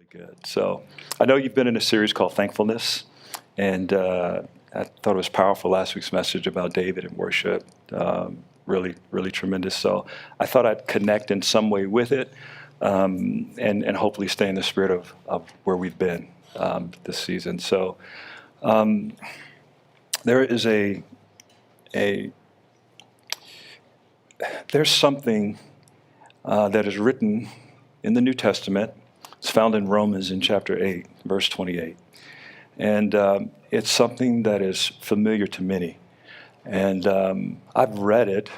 Good. So I know you've been in a series called Thankfulness, and I thought it was powerful last week's message about David and worship. Really, really tremendous. So I thought I'd connect in some way with it, and hopefully stay in the spirit of where we've been this season. So there is there's something that is written in the New Testament. It's found in Romans in chapter 8, verse 28. And it's something that is familiar to many. And I've read it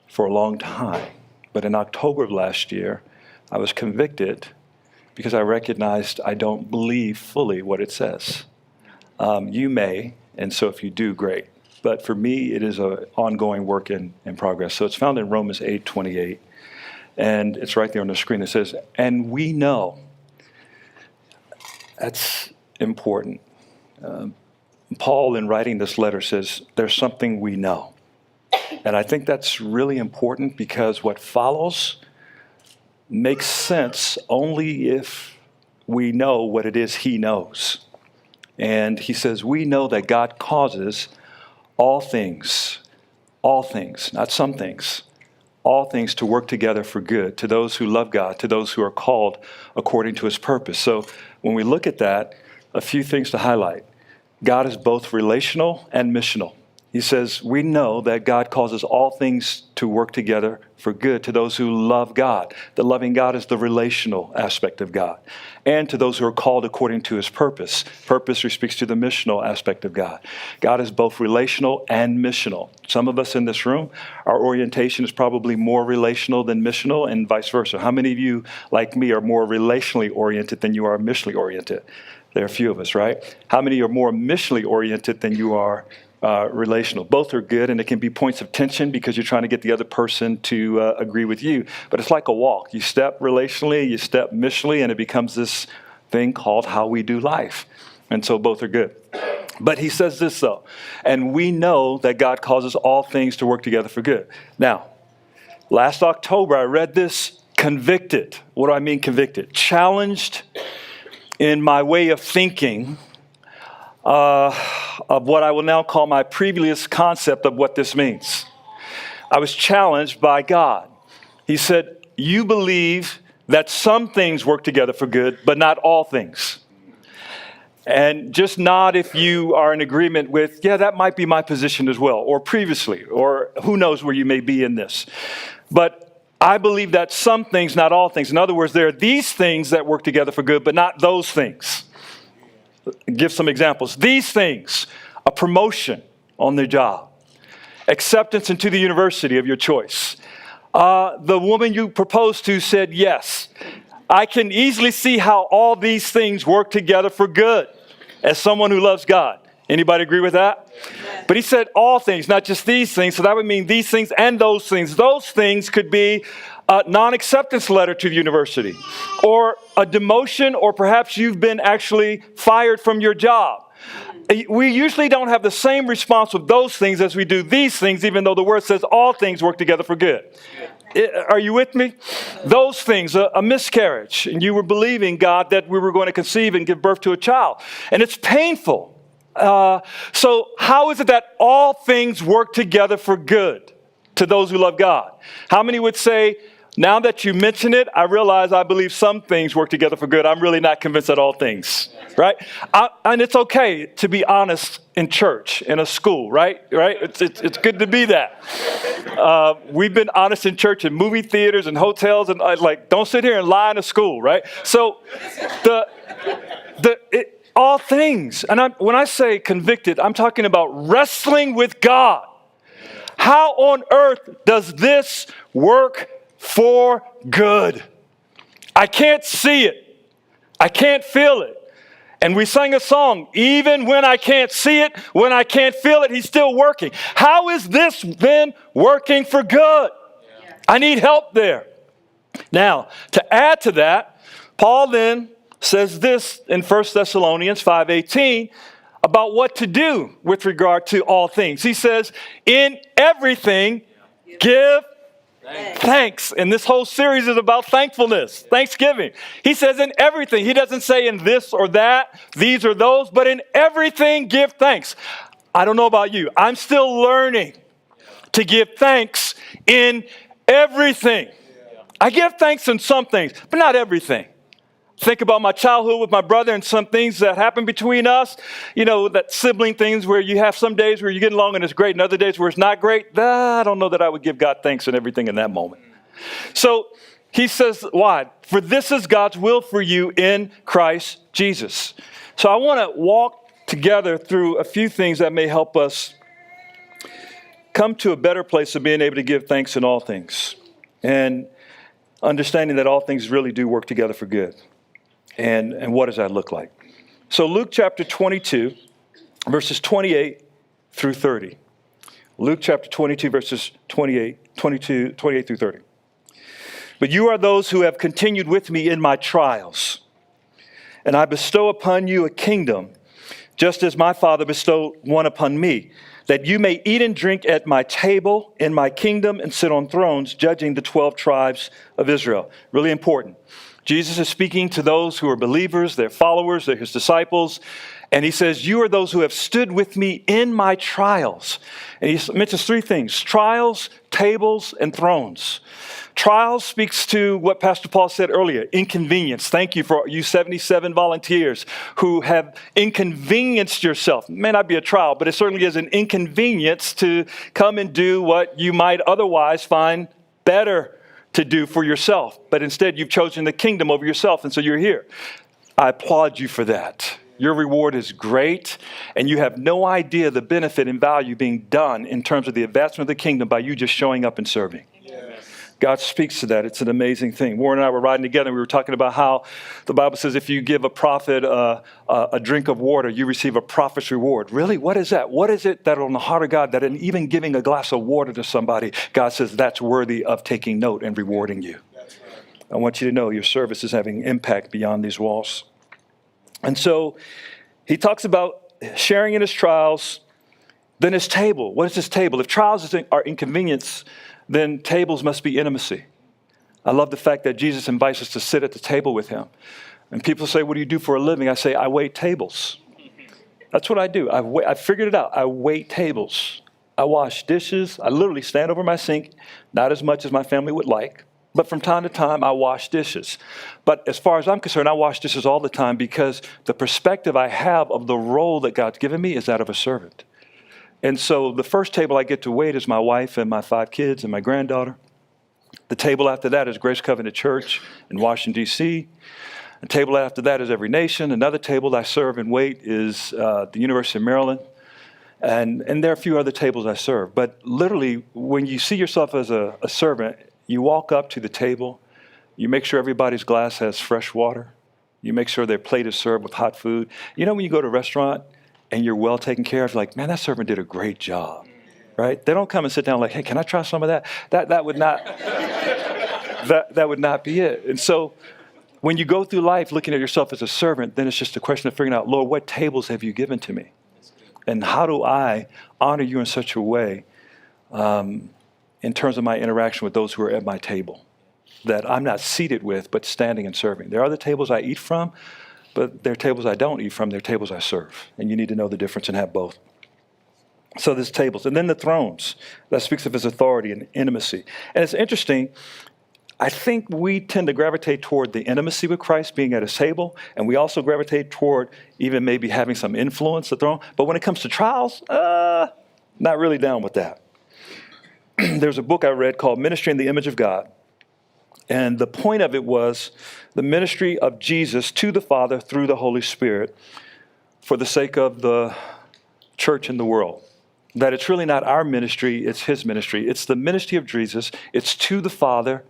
for a long time. But in October of last year, I was convicted because I recognized I don't believe fully what it says. You may, and so if you do, great. But for me, it is an ongoing work in progress. So it's found in Romans 8:28. And it's right there on the screen. It says, and we know. That's important. Paul, in writing this letter, says, there's something we know. And I think that's really important because what follows makes sense only if we know what it is he knows. And he says, we know that God causes all things, not some things, all things to work together for good to those who love God, to those who are called according to his purpose. So when we look at that, a few things to highlight. God is both relational and missional. He says, we know that God causes all things to work together for good to those who love God. The loving God is the relational aspect of God. And to those who are called according to his purpose. Purpose speaks to the missional aspect of God. God is both relational and missional. Some of us in this room, our orientation is probably more relational than missional and vice versa. How many of you, like me, are more relationally oriented than you are missionally oriented? There are a few of us, right? How many are more missionally oriented than you are relational? Both are good, and it can be points of tension because you're trying to get the other person to agree with you. But it's like a walk. You step relationally, you step missionally, and it becomes this thing called how we do life. And so both are good. But he says this, though, and we know that God causes all things to work together for good. Now, last October, I read this convicted. What do I mean convicted? Challenged in my way of thinking of what I will now call my previous concept of what this means. I was challenged by God. He said, you believe that some things work together for good, but not all things. And just nod if you are in agreement with, yeah, that might be my position as well, or previously, or who knows where you may be in this. But I believe that some things, not all things. In other words, there are these things that work together for good, but not those things. Give some examples. These things, a promotion on the job, acceptance into the university of your choice. The woman you proposed to said yes. I can easily see how all these things work together for good as someone who loves God. Anybody agree with that? Yes. But he said all things, not just these things. So that would mean these things and those things. Those things could be a non-acceptance letter to the university, or a demotion, or perhaps you've been actually fired from your job. We usually don't have the same response with those things as we do these things, even though the word says all things work together for good. Are you with me? Those things, a miscarriage, and you were believing God that we were going to conceive and give birth to a child, and it's painful. So how is it that all things work together for good to those who love God? How many would say, now that you mention it, I realize I believe some things work together for good. I'm really not convinced that all things, right? And it's okay to be honest in church, in a school, right? It's good to be that. We've been honest in church, in movie theaters and hotels, and don't sit here and lie in a school, right? So all things, and when I say convicted, I'm talking about wrestling with God. How on earth does this work for good? I can't see it. I can't feel it. And we sang a song, even when I can't see it, when I can't feel it, he's still working. How is this then working for good? Yeah. I need help there. Now, to add to that, Paul then says this in 1 Thessalonians 5:18 about what to do with regard to all things. He says, in everything, give Thanks. And this whole series is about thankfulness, thanksgiving. He says in everything. He doesn't say in this or that, these or those, but in everything give thanks. I don't know about you. I'm still learning to give thanks in everything. I give thanks in some things, but not everything. Think about my childhood with my brother and some things that happened between us. You know, that sibling things where you have some days where you get along and it's great and other days where it's not great. I don't know that I would give God thanks and everything in that moment. So he says, why? For this is God's will for you in Christ Jesus. So I want to walk together through a few things that may help us come to a better place of being able to give thanks in all things. And understanding that all things really do work together for good. And what does that look like? So Luke chapter 22, verses 28 through 30. Luke chapter 22, verses 28 through 30. But you are those who have continued with me in my trials. And I bestow upon you a kingdom, just as my Father bestowed one upon me, that you may eat and drink at my table in my kingdom and sit on thrones, judging the 12 tribes of Israel. Really important. Jesus is speaking to those who are believers, they're followers, they're his disciples. And he says, you are those who have stood with me in my trials. And he mentions three things: trials, tables, and thrones. Trials speaks to what Pastor Paul said earlier, inconvenience. Thank you for you 77 volunteers who have inconvenienced yourself. It may not be a trial, but it certainly is an inconvenience to come and do what you might otherwise find better to do for yourself. But instead, you've chosen the kingdom over yourself, and so you're here. I applaud you for that. Your reward is great, and you have no idea the benefit and value being done in terms of the advancement of the kingdom by you just showing up and serving. Yes. God speaks to that. It's an amazing thing. Warren and I were riding together, and we were talking about how the Bible says if you give a prophet a drink of water, you receive a prophet's reward. Really? What is that? What is it that on the heart of God that in even giving a glass of water to somebody, God says that's worthy of taking note and rewarding you? That's right. I want you to know your service is having impact beyond these walls. And so he talks about sharing in his trials, then his table. What is his table? If trials are inconvenience, then tables must be intimacy. I love the fact that Jesus invites us to sit at the table with him. And people say, what do you do for a living? I say, I wait tables. That's what I do. I figured it out. I wait tables. I wash dishes. I literally stand over my sink, not as much as my family would like. But from time to time, I wash dishes. But as far as I'm concerned, I wash dishes all the time because the perspective I have of the role that God's given me is that of a servant. And so the first table I get to wait is my wife and my 5 kids and my granddaughter. The table after that is Grace Covenant Church in Washington, D.C. The table after that is Every Nation. Another table I serve and wait is the University of Maryland. And there are a few other tables I serve. But literally, when you see yourself as a servant, you walk up to the table, you make sure everybody's glass has fresh water, you make sure their plate is served with hot food. You know when you go to a restaurant and you're well taken care of, like, man, that servant did a great job, right? They don't come and sit down like, hey, can I try some of that? That would not, that would not be it. And so when you go through life looking at yourself as a servant, then it's just a question of figuring out, Lord, what tables have you given to me? And how do I honor you in such a way in terms of my interaction with those who are at my table, that I'm not seated with, but standing and serving. There are the tables I eat from, but there are tables I don't eat from. There are tables I serve. And you need to know the difference and have both. So there's tables. And then the thrones. That speaks of his authority and intimacy. And it's interesting. I think we tend to gravitate toward the intimacy with Christ, being at his table. And we also gravitate toward even maybe having some influence at the throne. But when it comes to trials, not really down with that. There's a book I read called Ministry in the Image of God. And the point of it was the ministry of Jesus to the Father through the Holy Spirit for the sake of the church and the world. That it's really not our ministry, it's his ministry. It's the ministry of Jesus. It's to the Father,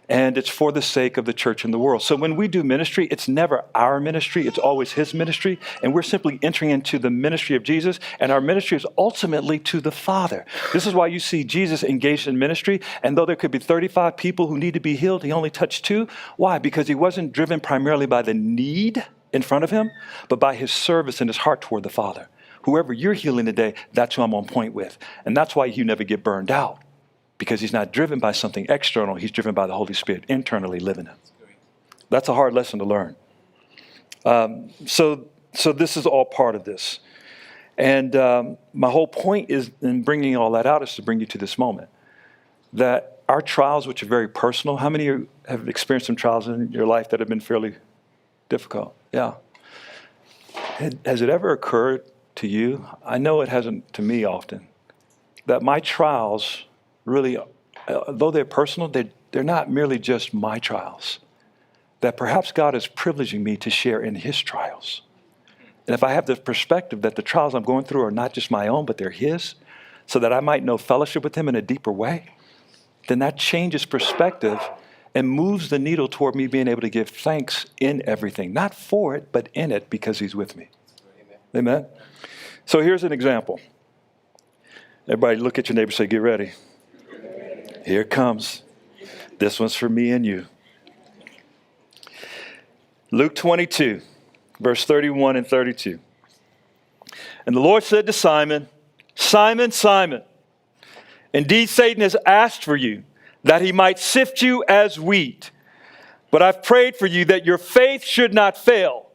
and it's for the sake of the church and the world. So when we do ministry, it's never our ministry. It's always his ministry. And we're simply entering into the ministry of Jesus. And our ministry is ultimately to the Father. This is why you see Jesus engaged in ministry. And though there could be 35 people who need to be healed, he only touched 2. Why? Because he wasn't driven primarily by the need in front of him, but by his service and his heart toward the Father. Whoever you're healing today, that's who I'm on point with. And that's why you never get burned out. because he's not driven by something external. He's driven by the Holy Spirit internally living it. That's a hard lesson to learn. So this is all part of this. And my whole point is in bringing all that out is to bring you to this moment. That our trials, which are very personal, how many of you have experienced some trials in your life that have been fairly difficult? Yeah. Has it ever occurred to you? I know it hasn't to me often. That my trials really, though they're personal, they're not merely just my trials. That perhaps God is privileging me to share in his trials. And if I have the perspective that the trials I'm going through are not just my own, but they're his, so that I might know fellowship with him in a deeper way, then that changes perspective and moves the needle toward me being able to give thanks in everything. Not for it, but in it because he's with me. Amen? So here's an example. Everybody look at your neighbor and say, get ready. Here it comes. This one's for me and you. Luke 22, verse 31 and 32. And the Lord said to Simon, Simon, Simon, indeed Satan has asked for you, that he might sift you as wheat. But I've prayed for you that your faith should not fail.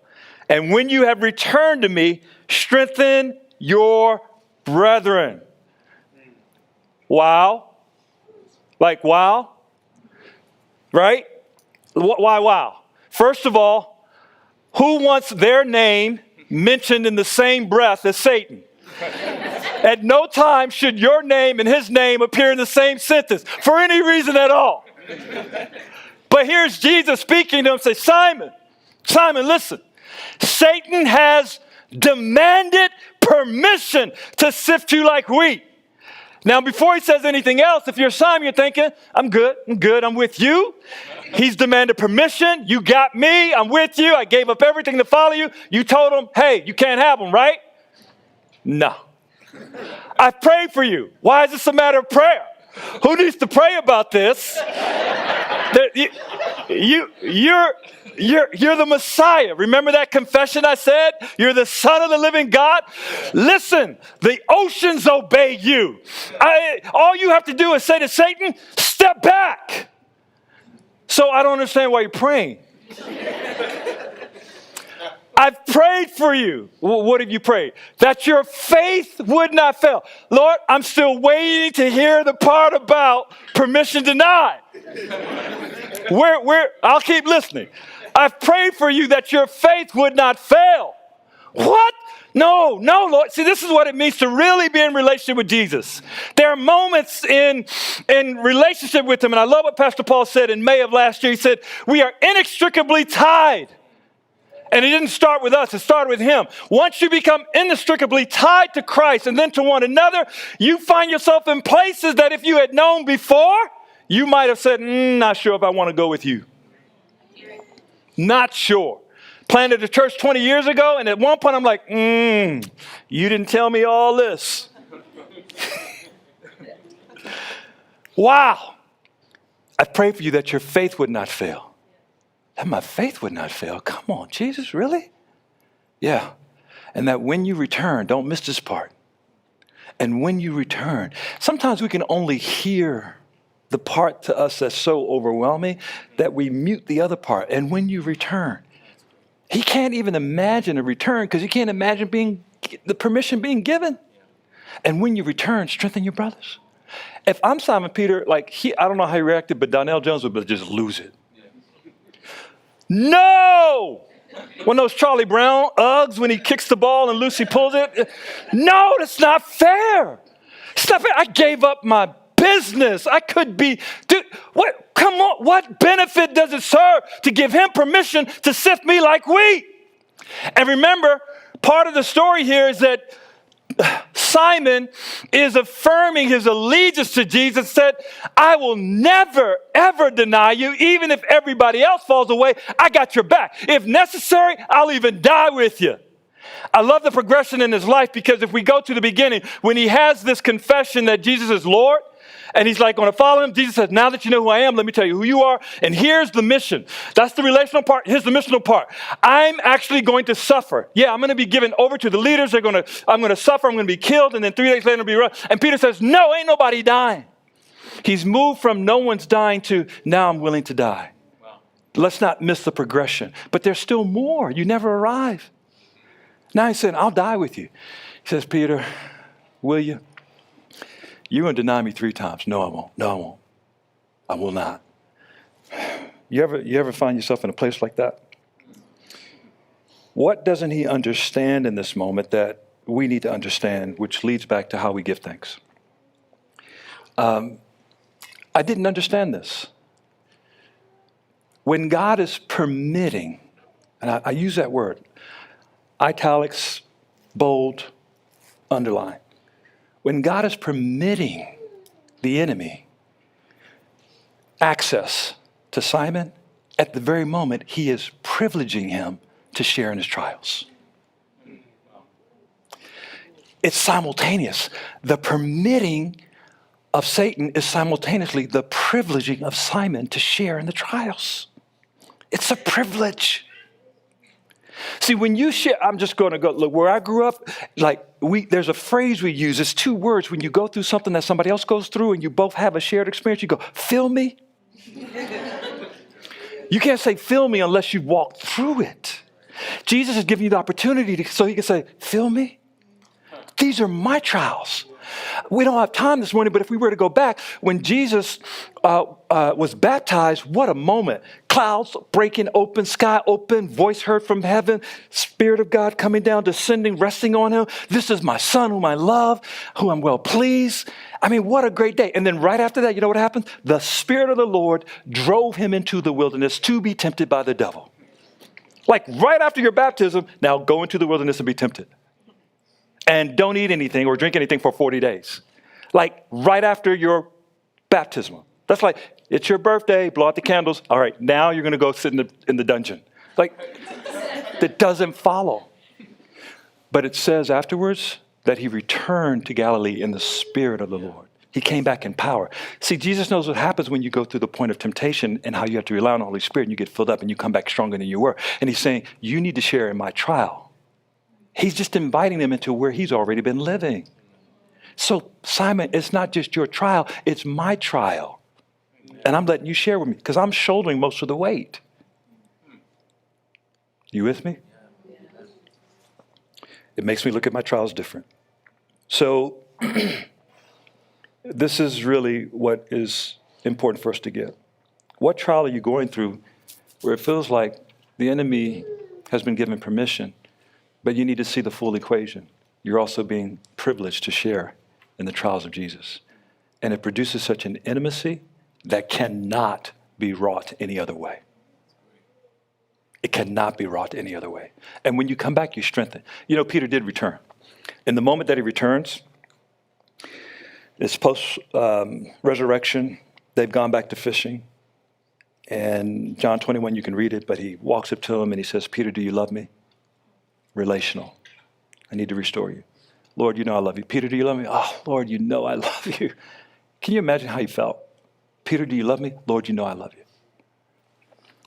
And when you have returned to me, strengthen your brethren. Wow. Like, wow. Right? Why wow? First of all, who wants their name mentioned in the same breath as Satan? At no time should your name and his name appear in the same sentence for any reason at all. But here's Jesus speaking to him, say, Simon, Simon, listen. Satan has demanded permission to sift you like wheat. Now, before he says anything else, if you're Simon, you're thinking, I'm good, I'm with you. He's demanded permission. You got me. I'm with you. I gave up everything to follow you. You told him, hey, you can't have them, right? No. I've prayed for you. Why is this a matter of prayer? Who needs to pray about this? You're the Messiah. Remember that confession I said? You're the Son of the living God. Listen, the oceans obey you. All you have to do is say to Satan, step back. So I don't understand why you're praying. I've prayed for you. Well, what have you prayed? That your faith would not fail. Lord, I'm still waiting to hear the part about permission denied. I'll keep listening. I've prayed for you that your faith would not fail. What? No, Lord. See, this is what it means to really be in relationship with Jesus. There are moments in relationship with him, and I love what Pastor Paul said in May of last year. He said, we are inextricably tied. And it didn't start with us, it started with him. Once you become inextricably tied to Christ and then to one another, you find yourself in places that if you had known before, you might have said, not sure if I want to go with you. Not sure. Planted a church 20 years ago, and at one point I'm like, you didn't tell me all this. Wow. I pray for you that your faith would not fail. That my faith would not fail. Come on, Jesus, really? Yeah. And that when you return, don't miss this part. And when you return, sometimes we can only hear the part to us that's so overwhelming that we mute the other part. And when you return, he can't even imagine a return because he can't imagine the permission being given. And when you return, strengthen your brothers. If I'm Simon Peter, I don't know how he reacted, but Donnell Jones would just lose it. No! When those Charlie Brown Uggs, when he kicks the ball and Lucy pulls it. No, that's not fair. It's not fair. I gave up my business. I could be, dude, what? Come on. What benefit does it serve to give him permission to sift me like wheat? And remember, part of the story here is that Simon is affirming his allegiance to Jesus, said, I will never, ever deny you, even if everybody else falls away. I got your back. If necessary, I'll even die with you. I love the progression in his life because if we go to the beginning, when he has this confession that Jesus is Lord, and he's like going to follow him, Jesus says, now that you know who I am, let me tell you who you are. And here's the mission. That's the relational part. Here's the missional part. I'm actually going to suffer. Yeah, I'm going to be given over to the leaders. I'm going to suffer. I'm going to be killed. And then 3 days later, I'll be run. And Peter says, no, ain't nobody dying. He's moved from no one's dying to now I'm willing to die. Wow. Let's not miss the progression. But there's still more. You never arrive. Now he's saying, I'll die with you. He says, Peter, will you? You're going to deny me 3 times. No, I won't. No, I won't. I will not. You ever find yourself in a place like that? What doesn't he understand in this moment that we need to understand, which leads back to how we give thanks? I didn't understand this. When God is permitting, and I use that word, italics, bold, underline. When God is permitting the enemy access to Simon, at the very moment, he is privileging him to share in his trials. It's simultaneous. The permitting of Satan is simultaneously the privileging of Simon to share in the trials. It's a privilege. See, when you share, I'm just going to go, look, where I grew up, there's a phrase we use. It's 2 words. When you go through something that somebody else goes through and you both have a shared experience, you go, feel me? You can't say feel me unless you've walked through it. Jesus is giving you the opportunity so he can say, feel me? These are my trials. We don't have time this morning, but if we were to go back, when Jesus was baptized, what a moment. Clouds breaking open, sky open, voice heard from heaven, Spirit of God coming down, descending, resting on him. This is my son whom I love, who I'm well pleased. I mean, what a great day. And then right after that, you know what happened? The Spirit of the Lord drove him into the wilderness to be tempted by the devil. Like right after your baptism, now go into the wilderness and be tempted. And don't eat anything or drink anything for 40 days. Like right after your baptism. That's like, it's your birthday, blow out the candles. All right, now you're going to go sit in the dungeon. Like, that doesn't follow. But it says afterwards that he returned to Galilee in the Spirit of the Lord. He came back in power. See, Jesus knows what happens when you go through the point of temptation and how you have to rely on the Holy Spirit and you get filled up and you come back stronger than you were. And he's saying, you need to share in my trial. He's just inviting them into where he's already been living. So, Simon, it's not just your trial, it's my trial. And I'm letting you share with me because I'm shouldering most of the weight. You with me? It makes me look at my trials different. So, this is really what is important for us to get. What trial are you going through where it feels like the enemy has been given permission? But you need to see the full equation. You're also being privileged to share in the trials of Jesus. And it produces such an intimacy that cannot be wrought any other way. It cannot be wrought any other way. And when you come back, you strengthen. You know, Peter did return. In the moment that he returns, it's post-resurrection. They've gone back to fishing. And John 21, you can read it, but he walks up to him and he says, Peter, do you love me? Relational. I need to restore you. Lord, you know I love you. Peter, do you love me? Oh, Lord, you know I love you. Can you imagine how he felt? Peter, do you love me? Lord, you know I love you.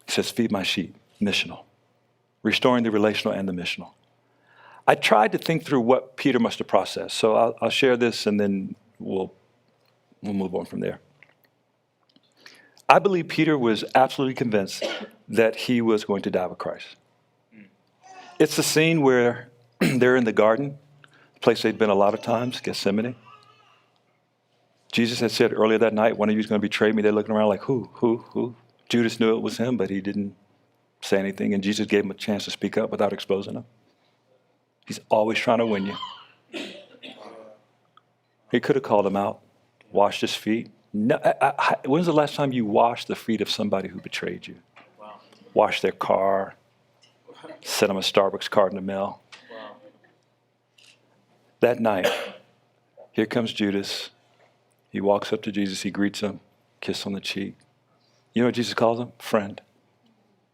He says, feed my sheep. Missional. Restoring the relational and the missional. I tried to think through what Peter must have processed. So I'll share this and then we'll move on from there. I believe Peter was absolutely convinced that he was going to die with Christ. It's the scene where they're in the garden, a place they'd been a lot of times, Gethsemane. Jesus had said earlier that night, one of you is going to betray me. They're looking around like, who? Judas knew it was him, but he didn't say anything. And Jesus gave him a chance to speak up without exposing him. He's always trying to win you. He could have called him out, washed his feet. No, when's the last time you washed the feet of somebody who betrayed you? Wow. Washed their car, sent them a Starbucks card in the mail. Wow. That night, here comes Judas. He walks up to Jesus. He greets him, kiss on the cheek. You know what Jesus calls him? Friend.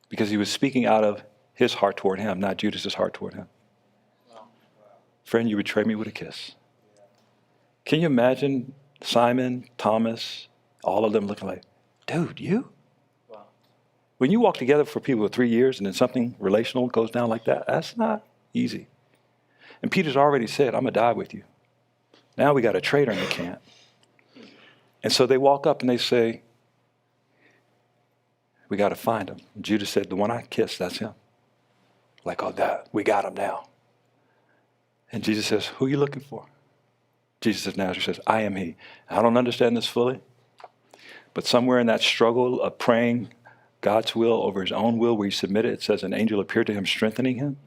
Because he was speaking out of his heart toward him, not Judas's heart toward him. Wow. Friend, you betrayed me with a kiss. Can you imagine Simon, Thomas, all of them looking like, dude, you? Wow. When you walk together for people for 3 years and then something relational goes down like that, that's not easy. And Peter's already said, I'm going to die with you. Now we got a traitor in the camp. And so they walk up and they say, we got to find him. And Judas said, the one I kissed, that's him. Like, oh, we got him now. And Jesus says, who are you looking for? Jesus of Nazareth says, I am he. I don't understand this fully, but somewhere in that struggle of praying God's will over his own will, where he submitted, it says an angel appeared to him, strengthening him.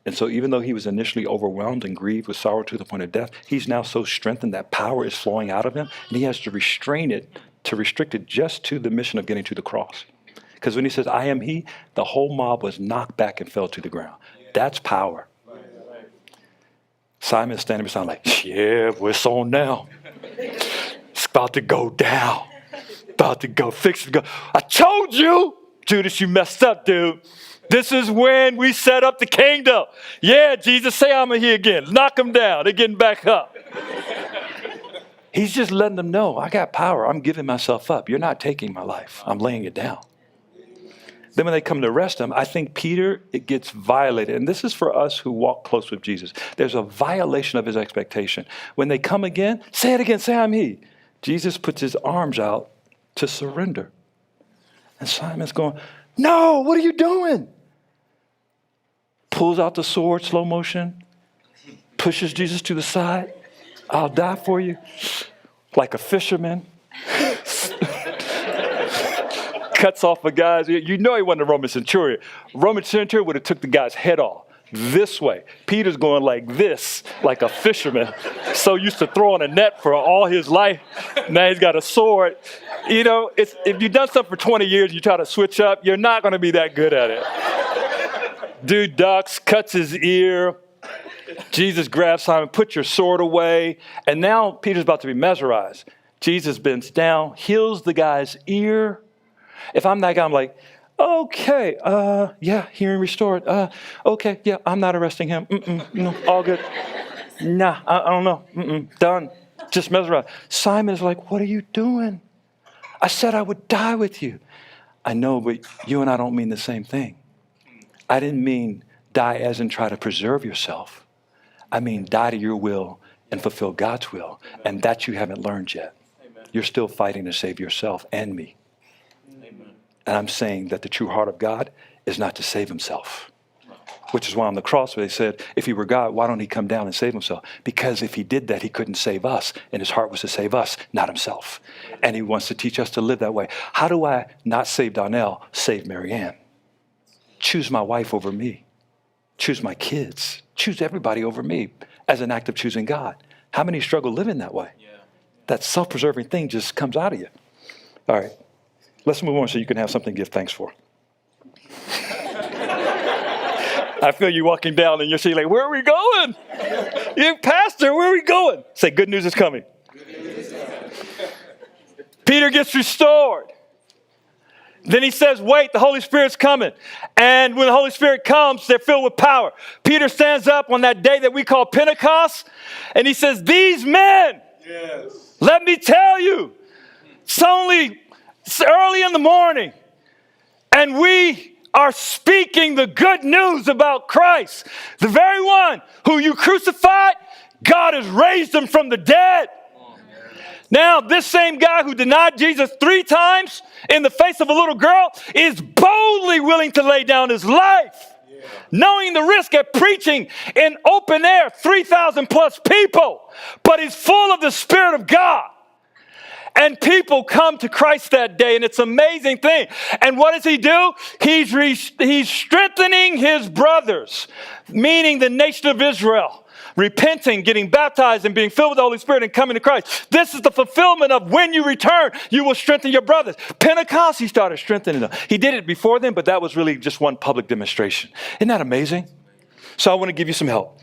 And so even though he was initially overwhelmed and grieved with sorrow to the point of death, he's now so strengthened that power is flowing out of him, and he has to restrict it just to the mission of getting to the cross. Because when he says, I am he, the whole mob was knocked back and fell to the ground. That's power. Simon's standing beside him like, yeah, well, it's on now. It's about to go down. About to go, fix it, go. I told you, Judas, you messed up, dude. This is when we set up the kingdom. Yeah, Jesus, say I'm here again. Knock them down. They're getting back up. He's just letting them know, I got power. I'm giving myself up. You're not taking my life. I'm laying it down. Then when they come to arrest him, I think Peter, it gets violated. And this is for us who walk close with Jesus. There's a violation of his expectation. When they come again, say it again, say I'm he. Jesus puts his arms out to surrender. And Simon's going, no, what are you doing? Pulls out the sword, slow motion, pushes Jesus to the side. I'll die for you. Like a fisherman. Cuts off a guy's ear. You know he wasn't a Roman centurion. Roman centurion would have took the guy's head off this way. Peter's going like this, like a fisherman. So used to throwing a net for all his life. Now he's got a sword. You know, if you've done something for 20 years, you try to switch up, you're not going to be that good at it. Dude ducks, cuts his ear. Jesus grabs Simon, put your sword away. And now Peter's about to be mesmerized. Jesus bends down, heals the guy's ear. If I'm that guy, I'm like, okay, yeah, hearing restored. Okay, yeah, I'm not arresting him. No, all good. Nah, I don't know. Done. Just mesmerized. Simon is like, what are you doing? I said I would die with you. I know, but you and I don't mean the same thing. I didn't mean die as in try to preserve yourself. I mean die to your will and fulfill God's will. And that you haven't learned yet. You're still fighting to save yourself and me. And I'm saying that the true heart of God is not to save himself. Which is why on the cross where they said, if he were God, why don't he come down and save himself? Because if he did that, he couldn't save us. And his heart was to save us, not himself. And he wants to teach us to live that way. How do I not save Donnell, save Marianne? Choose my wife over me. Choose my kids. Choose everybody over me as an act of choosing God. How many struggle living that way? Yeah. That self-preserving thing just comes out of you. All right. Let's move on so you can have something to give thanks for. I feel you walking down and you're saying, like, where are we going? You pastor, where are we going? Say, good news is coming. Peter gets restored. Then he says, wait, the Holy Spirit's coming. And when the Holy Spirit comes, they're filled with power. Peter stands up on that day that we call Pentecost, and he says, these men, let me tell you, it's early in the morning, and we are speaking the good news about Christ. The very one who you crucified, God has raised him from the dead. Now, this same guy who denied Jesus 3 times in the face of a little girl is boldly willing to lay down his life, knowing the risk of preaching in open air, 3,000 plus people, but he's full of the Spirit of God. And people come to Christ that day, and it's an amazing thing. And what does he do? He's strengthening his brothers, meaning the nation of Israel, repenting, getting baptized, and being filled with the Holy Spirit and coming to Christ. This is the fulfillment of when you return, you will strengthen your brothers. Pentecost, he started strengthening them. He did it before then, but that was really just one public demonstration. Isn't that amazing? So I want to give you some help.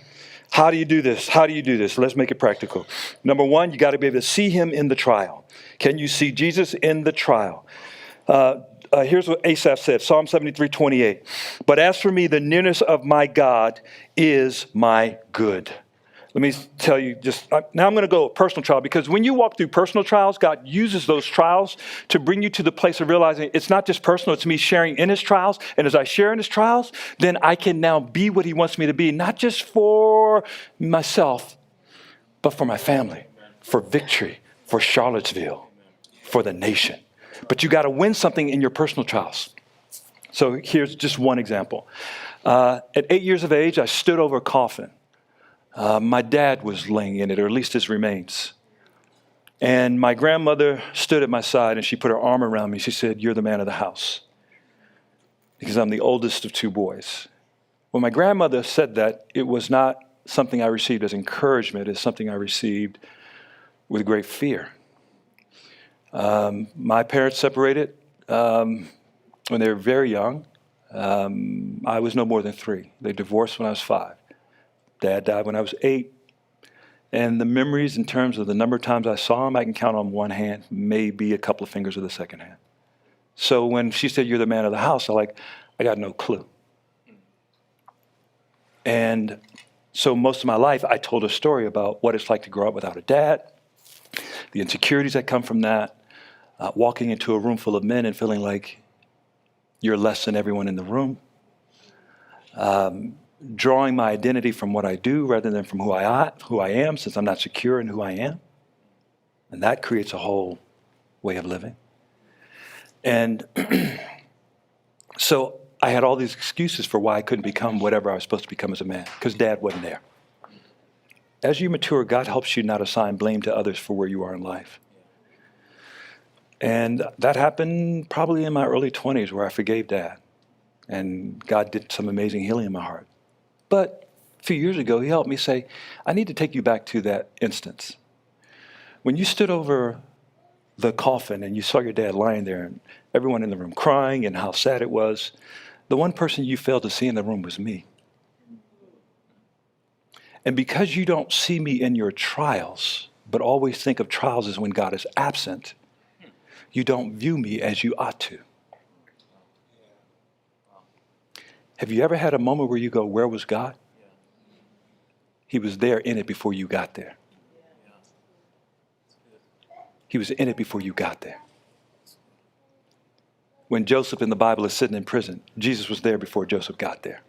How do you do this? How do you do this? Let's make it practical. Number 1, you got to be able to see him in the trial. Can you see Jesus in the trial? Here's what Asaph said, Psalm 73:28. But as for me, the nearness of my God is my good. Let me tell you now I'm going to go personal trial, because when you walk through personal trials, God uses those trials to bring you to the place of realizing it's not just personal, it's me sharing in his trials. And as I share in his trials, then I can now be what he wants me to be, not just for myself, but for my family, for victory, for Charlottesville. for the nation. But you got to win something in your personal trials. So here's just one example. At 8 years of age, I stood over a coffin. My dad was laying in it, or at least his remains. And my grandmother stood at my side and she put her arm around me. She said, "You're the man of the house," because I'm the oldest of two boys. When my grandmother said that, it was not something I received as encouragement. It's something I received with great fear. My parents separated when they were very young. I was no more than 3. They divorced when I was 5. Dad died when I was 8. And the memories in terms of the number of times I saw him, I can count on one hand, maybe a couple of fingers of the second hand. So when she said, "You're the man of the house," I got no clue. And so most of my life, I told a story about what it's like to grow up without a dad, the insecurities that come from that, walking into a room full of men and feeling like you're less than everyone in the room, drawing my identity from what I do rather than from who I am, since I'm not secure in who I am. And that creates a whole way of living. And so I had all these excuses for why I couldn't become whatever I was supposed to become as a man, because Dad wasn't there. As you mature, God helps you not assign blame to others for where you are in life. And that happened probably in my early 20s, where I forgave Dad. And God did some amazing healing in my heart. But a few years ago, he helped me say, I need to take you back to that instance. When you stood over the coffin and you saw your dad lying there and everyone in the room crying and how sad it was, the one person you failed to see in the room was me. And because you don't see me in your trials, but always think of trials as when God is absent, you don't view me as you ought to. Have you ever had a moment where you go, where was God? He was there in it before you got there. He was in it before you got there. When Joseph in the Bible is sitting in prison, Jesus was there before Joseph got there.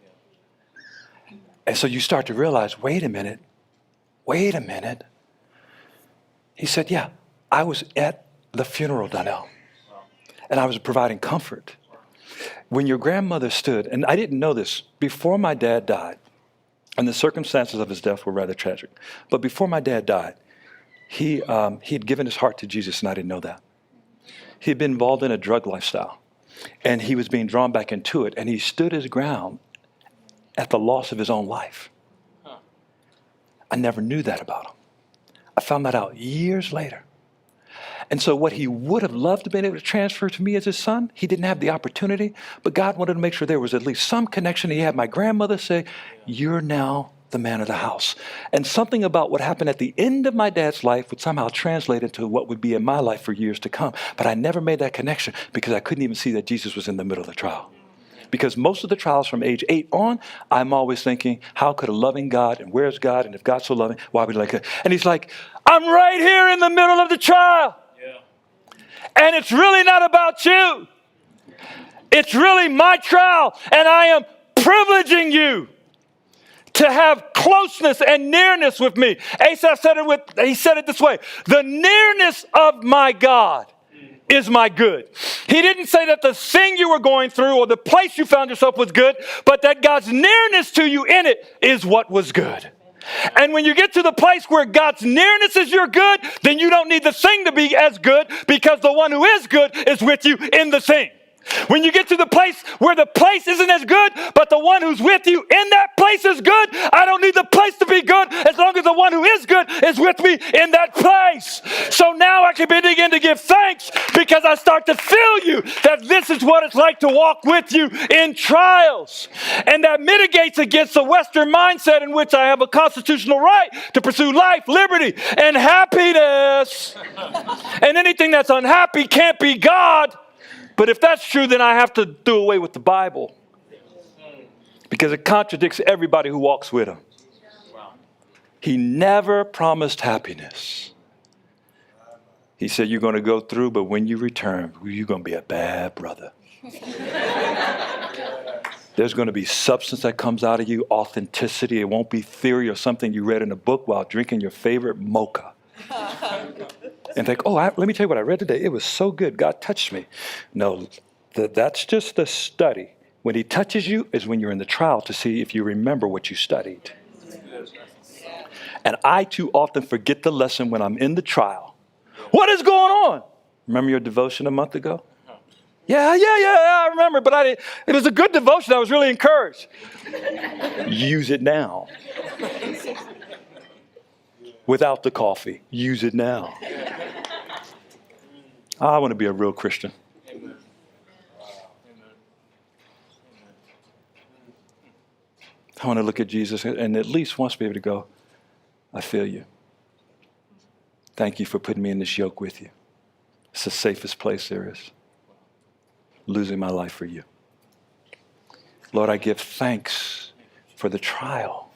And so you start to realize, wait a minute. He said, yeah, I was at the funeral, Donnell, and I was providing comfort. When your grandmother stood, and I didn't know this, before my dad died, and the circumstances of his death were rather tragic, but before my dad died, he had given his heart to Jesus, and I didn't know that. He had been involved in a drug lifestyle, and he was being drawn back into it, and he stood his ground at the loss of his own life. I never knew that about him. I found that out years later. And so what he would have loved to be able to transfer to me as his son, he didn't have the opportunity, but God wanted to make sure there was at least some connection. He had my grandmother say, you're now the man of the house. And something about what happened at the end of my dad's life would somehow translate into what would be in my life for years to come. But I never made that connection because I couldn't even see that Jesus was in the middle of the trial. Because most of the trials from age 8 on, I'm always thinking, how could a loving God, and where's God, and if God's so loving, why would he like that? And he's like, I'm right here in the middle of the trial. And it's really not about you. It's really my trial. And I am privileging you to have closeness and nearness with me. Asaph said it this way. The nearness of my God is my good. He didn't say that the thing you were going through or the place you found yourself was good, but that God's nearness to you in it is what was good. And when you get to the place where God's nearness is your good, then you don't need the thing to be as good because the one who is good is with you in the thing. When you get to the place where the place isn't as good, but the one who's with you in that place is good, I don't need the place to be good as long as the one who is good is with me in that place. So now I can begin to give thanks because I start to feel you that this is what it's like to walk with you in trials. And that mitigates against the Western mindset in which I have a constitutional right to pursue life, liberty, and happiness. And anything that's unhappy can't be God. But if that's true, then I have to do away with the Bible because it contradicts everybody who walks with him. He never promised happiness. He said, you're going to go through, but when you return, you're going to be a bad brother. There's going to be substance that comes out of you, authenticity. It won't be theory or something you read in a book while drinking your favorite mocha. and think, oh, let me tell you what I read today. It was so good. God touched me. No, that's just the study. When he touches you is when you're in the trial to see if you remember what you studied. And I too often forget the lesson when I'm in the trial. What is going on? Remember your devotion a month ago? Yeah, I remember, but it was a good devotion. I was really encouraged. Use it now. Without the coffee, use it now. I want to be a real Christian. I want to look at Jesus and at least once be able to go, I feel you. Thank you for putting me in this yoke with you. It's the safest place there is. Losing my life for you. Lord, I give thanks for the trial.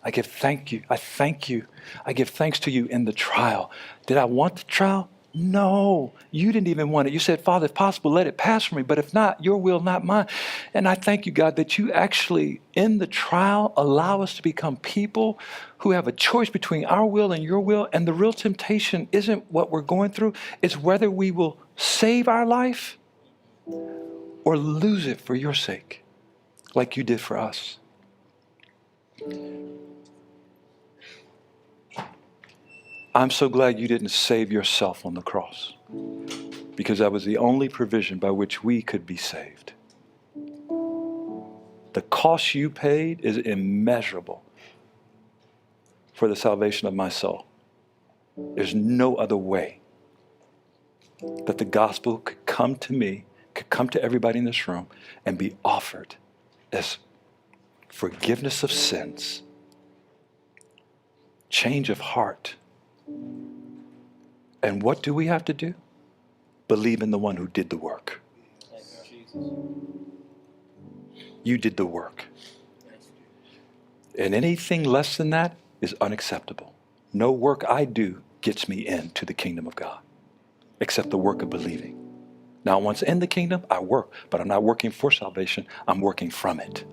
I give thank you. I thank you. I give thanks to you in the trial. Did I want the trial? No, you didn't even want it. You said, Father, if possible, let it pass from me. But if not, your will, not mine. And I thank you, God, that you actually, in the trial, allow us to become people who have a choice between our will and your will. And the real temptation isn't what we're going through. It's whether we will save our life or lose it for your sake, like you did for us. I'm so glad you didn't save yourself on the cross, because that was the only provision by which we could be saved. The cost you paid is immeasurable for the salvation of my soul. There's no other way that the gospel could come to me, could come to everybody in this room, and be offered as forgiveness of sins, change of heart. And what do we have to do? Believe in the one who did the work. You did the work. And anything less than that is unacceptable. No work I do gets me into the kingdom of God, except the work of believing. Now, once in the kingdom, I work, but I'm not working for salvation. I'm working from it.